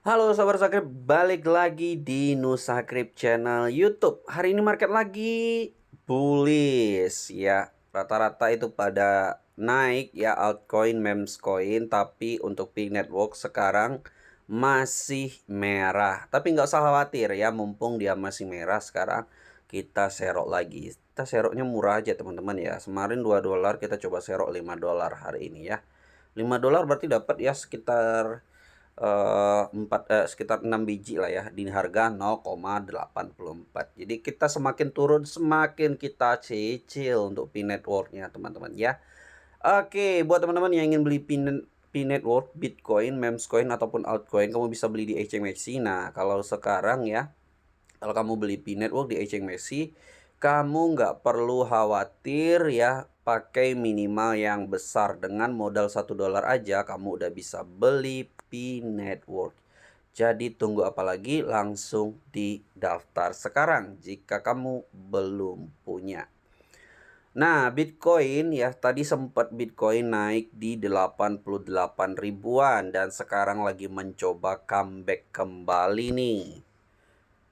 Halo Sobat Sakrip, balik lagi di Nusakrip channel YouTube. Hari ini market lagi bullish ya. Rata-rata itu pada naik ya altcoin, memes coin, tapi untuk Pink Network sekarang masih merah. Tapi nggak usah khawatir ya, mumpung dia masih merah sekarang kita serok lagi. Kita seroknya murah aja teman-teman ya. Kemarin 2 dolar, kita coba serok 5 dolar hari ini ya. 5 dolar berarti dapat ya sekitar sekitar 6 biji lah ya di harga 0,84. Jadi kita semakin turun semakin kita cicil untuk P network-nya teman-teman ya. Oke, buat teman-teman yang ingin beli P network, Bitcoin, memes coin ataupun altcoin, kamu bisa beli di HMXC. Nah, kalau sekarang ya, kalau kamu beli P network di HMXC, kamu nggak perlu khawatir ya, pakai minimal yang besar. Dengan modal 1 dolar aja kamu udah bisa beli P network. Jadi tunggu apa lagi, langsung didaftar sekarang jika kamu belum punya. Nah, Bitcoin ya, tadi sempat Bitcoin naik di 88 ribuan dan sekarang lagi mencoba comeback kembali nih.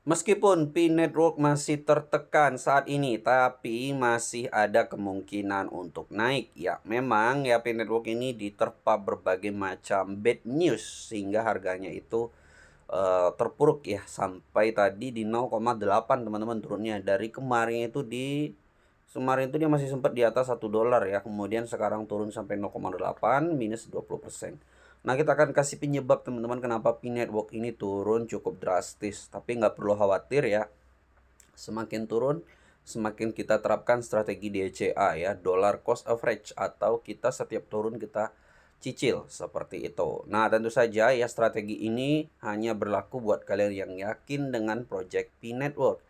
Meskipun P network masih tertekan saat ini, tapi masih ada kemungkinan untuk naik. Ya, memang ya P network ini diterpa berbagai macam bad news sehingga harganya itu terpuruk ya sampai tadi di 0,8 teman-teman turunnya. Dari kemarin itu dia masih sempat di atas 1 dolar ya. Kemudian sekarang turun sampai 0,8 minus 20%. Nah, kita akan kasih penyebab teman-teman kenapa P network ini turun cukup drastis. Tapi nggak perlu khawatir ya. Semakin turun, semakin kita terapkan strategi DCA ya, dollar cost average, atau kita setiap turun kita cicil seperti itu. Nah, tentu saja ya strategi ini hanya berlaku buat kalian yang yakin dengan project P network.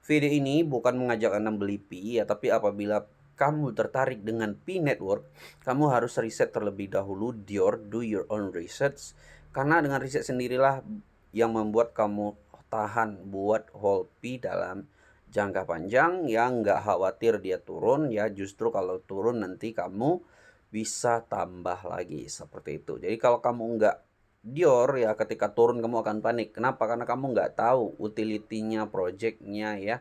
Video ini bukan mengajak Anda beli P ya, tapi apabila kamu tertarik dengan P network, kamu harus riset terlebih dahulu, do your own research, karena dengan riset sendirilah yang membuat kamu tahan buat hold P dalam jangka panjang, yang nggak khawatir dia turun ya, justru kalau turun nanti kamu bisa tambah lagi seperti itu. Jadi kalau kamu nggak dior ya, ketika turun kamu akan panik. Kenapa? Karena kamu nggak tahu utility-nya, project-nya ya.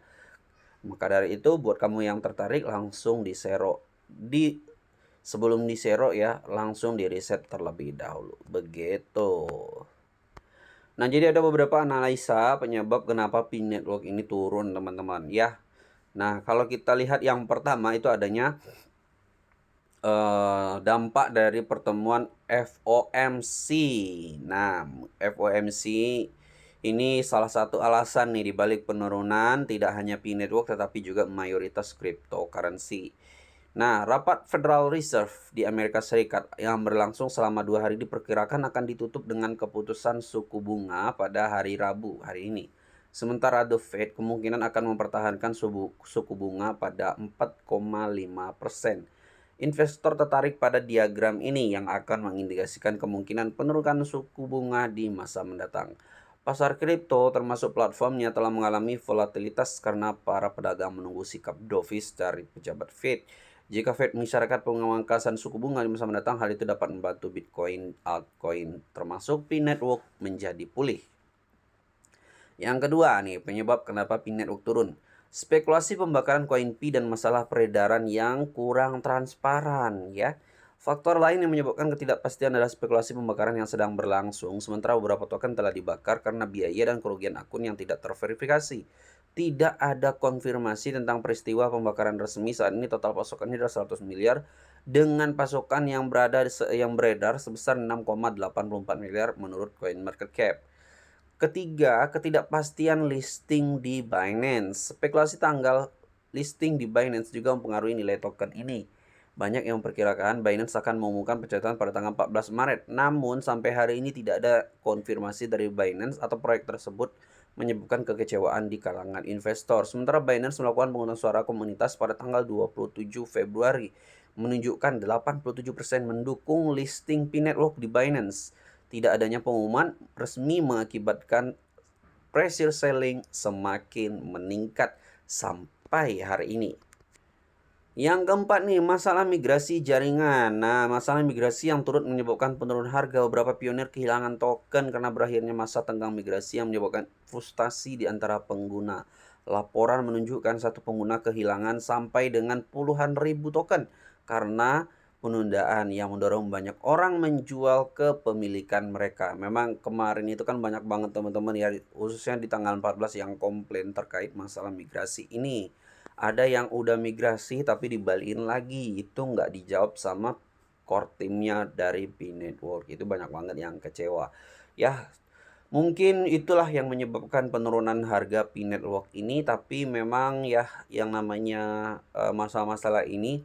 Maka dari itu buat kamu yang tertarik langsung disero di sebelum disero ya, langsung di riset terlebih dahulu. Begitu. Nah, jadi ada beberapa analisa penyebab kenapa P network ini turun, teman-teman ya. Nah, kalau kita lihat yang pertama itu adanya dampak dari pertemuan FOMC. Nah, FOMC ini salah satu alasan nih dibalik penurunan tidak hanya P network tetapi juga mayoritas cryptocurrency. Nah, rapat Federal Reserve di Amerika Serikat yang berlangsung selama 2 hari diperkirakan akan ditutup dengan keputusan suku bunga pada hari Rabu hari ini. Sementara The Fed kemungkinan akan mempertahankan suku bunga pada 4,5%. Investor tertarik pada diagram ini yang akan mengindikasikan kemungkinan penurunan suku bunga di masa mendatang. Pasar kripto termasuk platformnya telah mengalami volatilitas karena para pedagang menunggu sikap dovish dari pejabat Fed. Jika Fed mengisyaratkan pemangkasan suku bunga di masa mendatang, hal itu dapat membantu Bitcoin, altcoin, termasuk P network menjadi pulih. Yang kedua nih, penyebab kenapa P network turun. Spekulasi pembakaran koin P dan masalah peredaran yang kurang transparan ya. Faktor lain yang menyebabkan ketidakpastian adalah spekulasi pembakaran yang sedang berlangsung, sementara beberapa token telah dibakar karena biaya dan kerugian akun yang tidak terverifikasi. Tidak ada konfirmasi tentang peristiwa pembakaran resmi. Saat ini total pasokannya adalah 100 miliar dengan pasokan yang beredar sebesar 6,84 miliar menurut CoinMarketCap. Ketiga, ketidakpastian listing di Binance. Spekulasi tanggal listing di Binance juga mempengaruhi nilai token ini. Banyak yang memperkirakan Binance akan mengumumkan pencatatan pada tanggal 14 Maret. Namun sampai hari ini tidak ada konfirmasi dari Binance atau proyek tersebut menyebabkan kekecewaan di kalangan investor. Sementara Binance melakukan penghutang suara komunitas pada tanggal 27 Februari menunjukkan 87% mendukung listing P network di Binance. Tidak adanya pengumuman resmi mengakibatkan pressure selling semakin meningkat sampai hari ini. Yang keempat nih, masalah migrasi jaringan. Nah, masalah migrasi yang turut menyebabkan penurunan harga. Beberapa pionir kehilangan token karena berakhirnya masa tenggang migrasi yang menyebabkan frustasi di antara pengguna. Laporan menunjukkan satu pengguna kehilangan sampai dengan puluhan ribu token karena penundaan yang mendorong banyak orang menjual kepemilikan mereka. Memang kemarin itu kan banyak banget teman-teman ya, khususnya di tanggal 14 yang komplain terkait masalah migrasi ini. Ada yang udah migrasi tapi dibalikin lagi, itu nggak dijawab sama core timnya dari P-Network. Itu banyak banget yang kecewa. Ya, mungkin itulah yang menyebabkan penurunan harga P-Network ini, tapi memang ya yang namanya masalah-masalah ini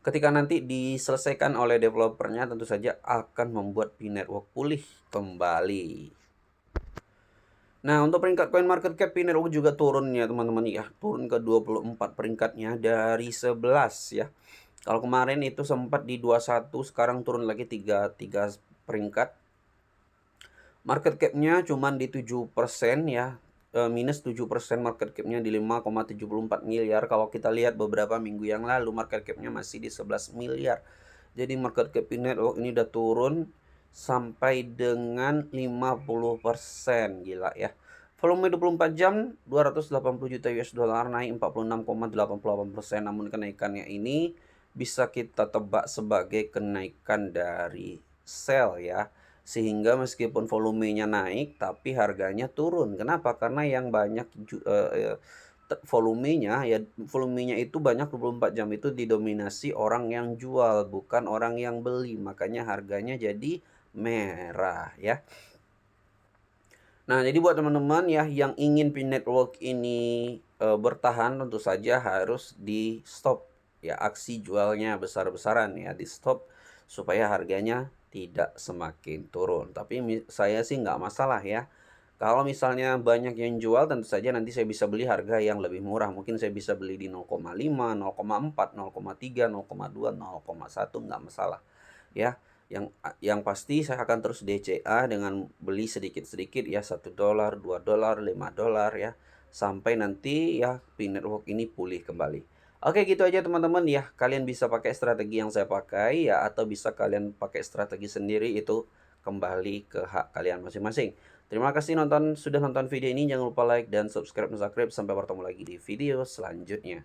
ketika nanti diselesaikan oleh developernya tentu saja akan membuat P-Network pulih kembali. Nah, untuk peringkat coin market cap P-Network juga turun ya teman-teman ya. Turun ke 24 peringkatnya dari 11 ya. Kalau kemarin itu sempat di 21, sekarang turun lagi 3 peringkat. Market cap-nya cuma di 7% ya. Minus 7% market cap-nya di 5,74 miliar. Kalau kita lihat beberapa minggu yang lalu market cap-nya masih di 11 miliar. Jadi market cap P-Network ini udah turun sampai dengan 50%, gila ya. Volume 24 jam 280 juta US dollar, naik 46,88%. Namun kenaikannya ini bisa kita tebak sebagai kenaikan dari sell ya. Sehingga meskipun volumenya naik tapi harganya turun. Kenapa? Karena yang banyak volumenya itu banyak 24 jam itu didominasi orang yang jual, bukan orang yang beli. Makanya harganya jadi merah ya. Nah, jadi buat teman-teman ya yang ingin P-Network ini bertahan, tentu saja harus di stop ya, aksi jualnya besar-besaran ya, di stop supaya harganya tidak semakin turun. Tapi saya sih nggak masalah ya. Kalau misalnya banyak yang jual, tentu saja nanti saya bisa beli harga yang lebih murah. Mungkin saya bisa beli di 0,5, 0,4, 0,3, 0,2, 0,1, nggak masalah ya. Yang pasti saya akan terus DCA dengan beli sedikit-sedikit ya, $1, $2, $5 ya, sampai nanti ya P-Network ini pulih kembali. Oke, gitu aja teman-teman ya. Kalian bisa pakai strategi yang saya pakai ya, atau bisa kalian pakai strategi sendiri, itu kembali ke hak kalian masing-masing. Terima kasih sudah nonton video ini. Jangan lupa like dan subscribe. Sampai bertemu lagi di video selanjutnya.